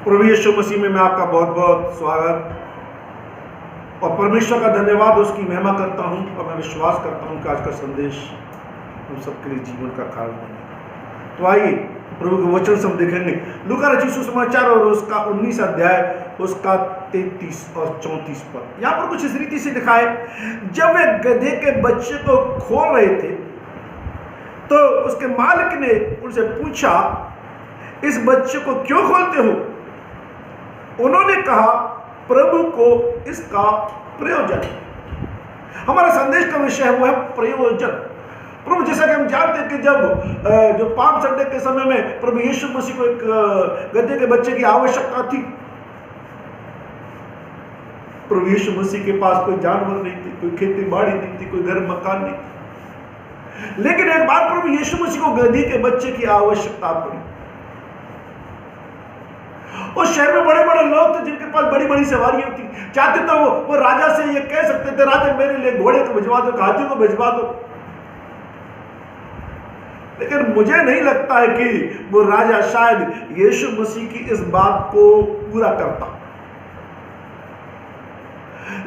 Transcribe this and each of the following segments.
प्रभु यीशु मसीह में मैं आपका बहुत बहुत स्वागत और परमेश्वर का धन्यवाद, उसकी महिमा करता हूं और मैं विश्वास करता हूं कि आज का संदेश हम सबके लिए जीवन का कारण बनेगा। तो आइए प्रभु के वचन से हम देखेंगे लूका रचित सुसमाचार और उसका 19 अध्याय उसका 33 और 34 पद। यहाँ पर कुछ इस रीति से लिखा है, जब वे गधे के बच्चे को खोल रहे थे तो उसके मालिक ने उनसे पूछा, इस बच्चे को क्यों खोलते हो? उन्होंने कहा, प्रभु को इसका प्रयोजन। हमारा संदेश का विषय वो है प्रयोजन। प्रभु, जैसा कि हम जानते हैं कि जब जो पाम संडे के समय में प्रभु यीशु मसीह को एक गधे के बच्चे की आवश्यकता थी, प्रभु यीशु मसीह के पास कोई जानवर नहीं थी, कोई खेती बाड़ी नहीं थी, कोई घर मकान नहीं थी, लेकिन एक बार प्रभु यीशु मसीह को गधे के बच्चे की आवश्यकता पड़ी। उस शहर में बड़े बड़े लोग थे जिनके पास बड़ी बड़ी सवारियां थी। चाहते तो वो राजा से ये कह सकते थे, राजा मेरे लिए घोड़े को भिजवा दो, हाथी को भिजवा दो, लेकिन मुझे नहीं लगता है कि वो राजा शायद यीशु मसीह की इस बात को पूरा करता।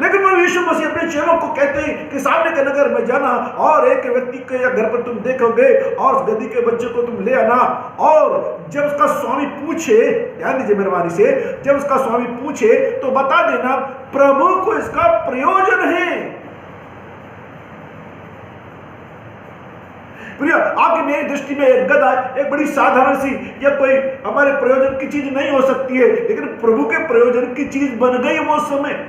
लेकिन वो यीशु मसीह अपने चेलों को कहते हैं कि सामने के नगर में जाना और एक व्यक्ति के या घर पर तुम देखोगे और उस गधी के बच्चे को तुम ले आना, और जब उसका स्वामी पूछे, ध्यान दीजिए मेहरबानी से, जब उसका स्वामी पूछे तो बता देना प्रभु को इसका प्रयोजन है। प्रिय, आपकी मेरी दृष्टि में एक गधा एक बड़ी साधारण सी या कोई हमारे प्रयोजन की चीज नहीं हो सकती है, लेकिन प्रभु के प्रयोजन की चीज बन गई वो समय।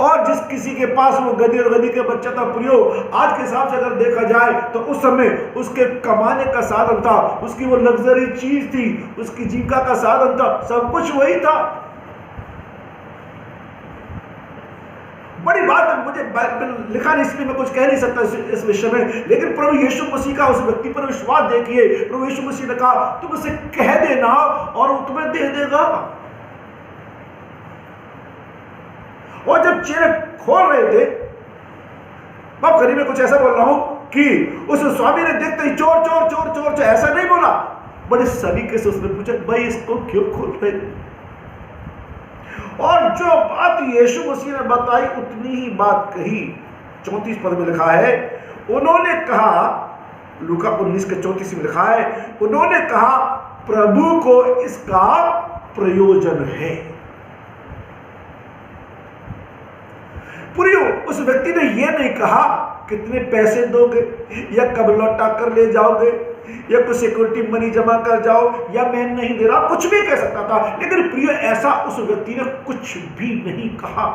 और जिस किसी के पास वो गधी और गधी के बच्चा था, प्रियो, आज के हिसाब से अगर देखा जाए तो उस समय उसके कमाने का साधन था, उसकी वो लग्जरी चीज थी, उसकी जीविका का साधन था, सब कुछ वही था। बड़ी बात है, मुझे लिखा नहीं इसलिए मैं कुछ कह नहीं सकता इस विषय में, लेकिन प्रभु यीशु मसीह का उस व्यक्ति पर विश्वास देखिए। प्रभु यीशु मसीह ने कहा, तुम उसे कह देना और वो तुम्हें दे देगा। और जब चेहरे खोल रहे थे, मैं करीब में कुछ ऐसा बोल रहा हूं कि उस स्वामी ने देखते ही चोर चोर चोर चोर चोर ऐसा नहीं बोला, बड़े सलीके से उसने पूछा, भाई इसको क्यों खोल रहे? और जो बात यीशु मसीह ने बताई उतनी ही बात कही। 34 पद में लिखा है, उन्होंने कहा, लूका 19 के 34 में लिखा है, उन्होंने कहा प्रभु को इसका प्रयोजन है। प्रियो, उस व्यक्ति ने यह नहीं कहा कितने पैसे दोगे या कब लौटा कर ले जाओगे या कुछ सिक्योरिटी मनी जमा कर जाओ या मैं नहीं दे रहा, कुछ भी कह सकता था, लेकिन प्रियो ऐसा उस व्यक्ति ने कुछ भी नहीं कहा।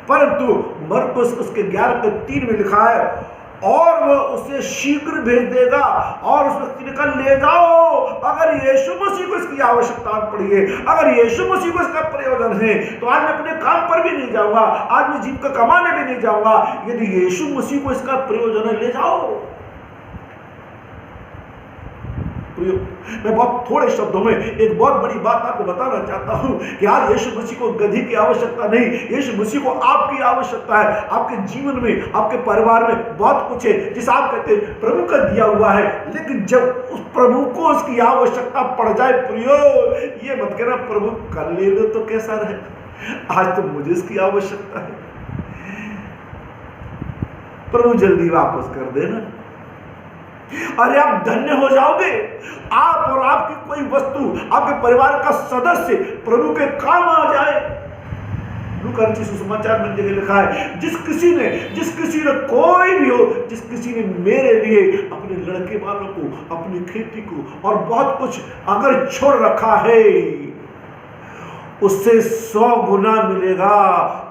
परंतु मरकुस उसके 11:3 में लिखा है, और वो उसे शीघ्र भेज देगा। और उस व्यक्ति ने कहा, ले जाओ, अगर यीशु मसीह को इसकी आवश्यकता पड़ी है, अगर यीशु मसीह को इसका प्रयोजन है, तो आज मैं अपने काम पर भी नहीं जाऊंगा, आज मैं जीविका कमाने भी नहीं जाऊंगा, यदि यीशु मसीह को इसका प्रयोजन है, ले जाओ। मैं बहुत थोड़े शब्दों में एक बहुत बड़ी बात आपको बताना चाहता हूं कि आज यीशु मसीह को गधी की आवश्यकता नहीं, यीशु मसीह को आपकी आवश्यकता है। आपके जीवन में, आपके परिवार में बहुत कुछ है जिसे आप कहते हैं प्रभु का दिया हुआ है, लेकिन जब उस प्रभु को उसकी आवश्यकता पड़ जाए, प्रियो, ये मत कहना प्रभु कल ले लो तो कैसा रहे, आज तो मुझे इसकी आवश्यकता है, प्रभु जल्दी वापस कर देना। अरे आप धन्य हो जाओगे, आप और आपकी कोई वस्तु, आपके परिवार का सदस्य प्रभु के काम आ जाए। लूका रचित सुसमाचार में जगह लिखा है, जिस किसी ने कोई भी हो, जिस किसी ने मेरे लिए अपने लड़के वालों को, अपनी खेती को और बहुत कुछ अगर छोड़ रखा है, उससे 100 गुना मिलेगा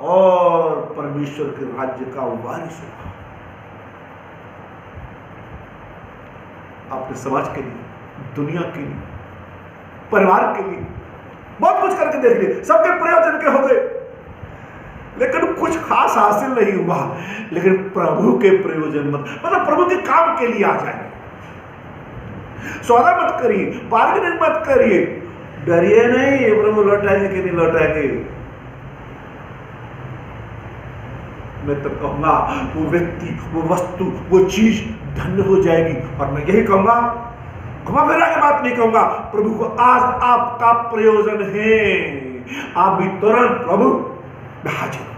और परमेश्वर के राज्य का वारिस होगा। अपने समाज के लिए, दुनिया के लिए, परिवार के लिए बहुत कुछ करके देख लिए, सबके प्रयोजन के हो गए, लेकिन कुछ खास हासिल नहीं हुआ। लेकिन प्रभु के प्रयोजन मतलब प्रभु के काम के लिए आ जाए। सौदा मत करिए, बार्गेनिंग मत करिए, डरिए नहीं प्रभु लौटाएंगे कि नहीं लौटाएंगे। मैं तो कहूंगा वो व्यक्ति, वो वस्तु, वो चीज धन्य हो जाएगी। और मैं यही कहूंगा घुमा फिरा के बात नहीं कहूंगा, प्रभु को आज आपका प्रयोजन है। आप भी तुरंत प्रभु हाजिर।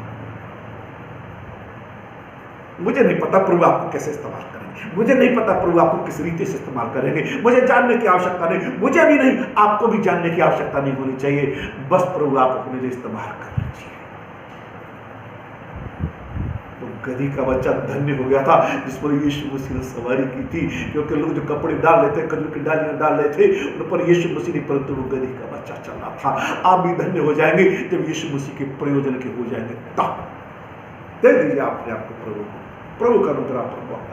मुझे नहीं पता प्रभु आपको कैसे इस्तेमाल करेंगे, मुझे नहीं पता प्रभु आपको किस रीति से इस्तेमाल करेंगे, मुझे जानने की आवश्यकता नहीं, मुझे भी नहीं, आपको भी जानने की आवश्यकता नहीं होनी चाहिए। बस प्रभु आप अपने लिए इस्तेमाल कर लीजिए। तो गधी का बच्चा धन्य हो गया था जिस पर यीशु मसीह ने सवारी की थी, क्योंकि लोग जो कपड़े डाल लेते, खजूर की डालियां डाल रहे थे, उन पर यीशु मसीह नहीं, परंतु वो गधी का बच्चा चल रहा था। आप भी धन्य हो जाएंगे जब यीशु मसीह के प्रयोजन के हो जाएंगे। तब दे दीजिए अपने आप को प्रभु को। प्रभु का अनुग्रह पर बहुत